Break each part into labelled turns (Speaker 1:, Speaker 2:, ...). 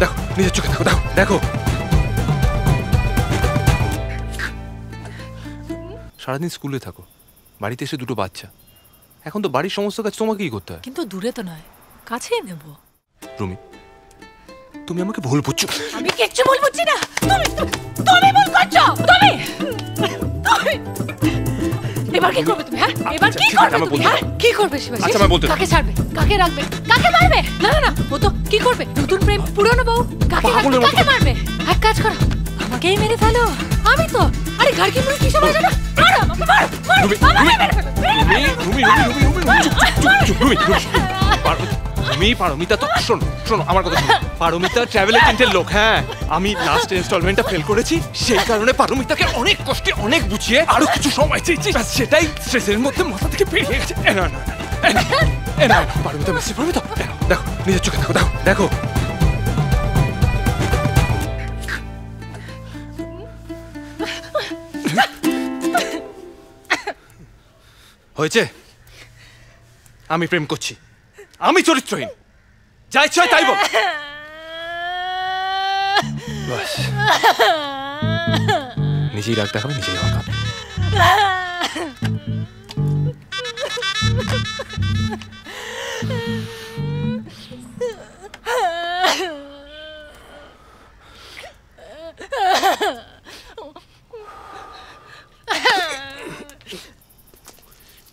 Speaker 1: দেখো নিজের চোখে দেখো, দেখো দেখো। সারাদিন স্কুলে থাকো, বাড়িতে এসে দুটো বাচ্চা, এখন তো বাড়ির সমস্ত কাজ তোমাকেই করতে হয়।
Speaker 2: কিন্তু দূরে তো নয়, কাছেই নেব।
Speaker 1: রুমি, তুমি আমাকে ভুল বুঝছো।
Speaker 2: আমি কিচ্ছু ভুল বুঝছি না, তুমি ভুল করছো। তুমি এবার কি করবে তুমি? হ্যাঁ এবার কি করবে তুমি? হ্যাঁ কি করবে শিবাশিস?
Speaker 1: আচ্ছা, আমি বলতে
Speaker 2: কাকে ছাড়বে, কাকে রাখবে, কাকে মারবে? না না না, ও তো কি করবে? নতুন প্রেম, পুরনো বউ, কাকে রাখবে, কাকে মারবে? এক কাজ করো, আমাকেই মেরে ফেলো। আমি তো আরে গাড়কি মুড়ি কি সময় জানা? মারো আমাকে, মারো মারো, আমাকে মেরে ফেলো।
Speaker 1: পারমিতা তো শোনো শোনো আমার কথা শোনো। পারমিতা ট্রাভেল এজেন্টের লোক। হ্যাঁ, আমি লাস্ট ইনস্টলমেন্টটা ফেল করেছি, সেই কারণে পারমিতাকে অনেক কষ্টে অনেক বুঝিয়ে আরো কিছু সময় চেয়েছি, সেটাই স্ট্রেসের মধ্যে মাথা থেকে বেরিয়ে গেছে। না পারমিতা মিস্টার পারমিতা, দেখো নিজের চোখে দেখো, দেখো দেখো। হয়েছে, আমি প্রেম করছি, আমি চরিত্রহীন, যা ইচ্ছা হয় তাই বল। নিজেই রাগ দেখাবে, নিজেই রাগ।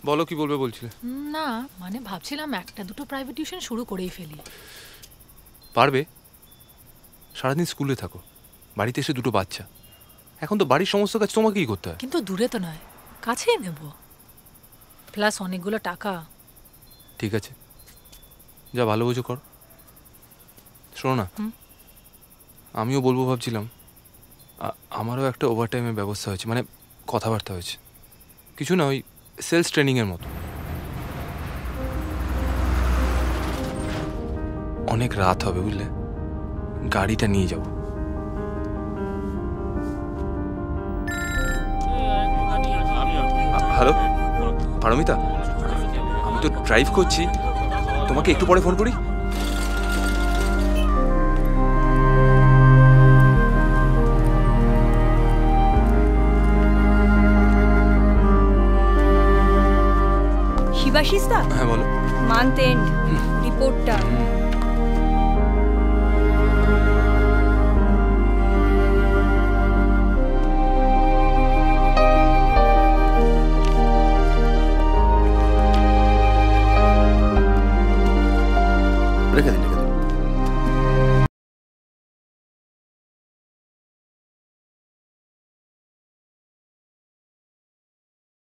Speaker 1: বলো কি বলবে বলছিলে?
Speaker 2: না মানে ভাবছিলাম একটা দুটো প্রাইভেট টিউশন শুরু করেই ফেলি।
Speaker 1: পারবে? সারাদিন স্কুলে থাকো, বাড়িতে এসে দুটো বাচ্চা, এখন তো বাড়ির সমস্ত কাজ তোমাকেই করতে হয়।
Speaker 2: কিন্তু দূরে তো নয়, কাছেই নেব, প্লাস অনেকগুলো টাকা।
Speaker 1: ঠিক আছে, যা ভালো বোঝো করো। শোনো না, আমিও বলবো ভাবছিলাম, আমারও একটা ওভারটাইমের ব্যবস্থা হয়েছে, মানে কথাবার্তা হয়েছে, কিছু না ওই সেলস ট্রেনিংয়ের মতো। অনেক রাত হবে বুঝলে, গাড়িটা নিয়ে যাব। হ্যালো পারমিতা, আমি তো ড্রাইভ করছি, তোমাকে একটু পরে ফোন করি।
Speaker 3: শিবাশিস দা,
Speaker 1: হ্যাঁ বলো।
Speaker 3: মান্থ এন্ড রিপোর্টটা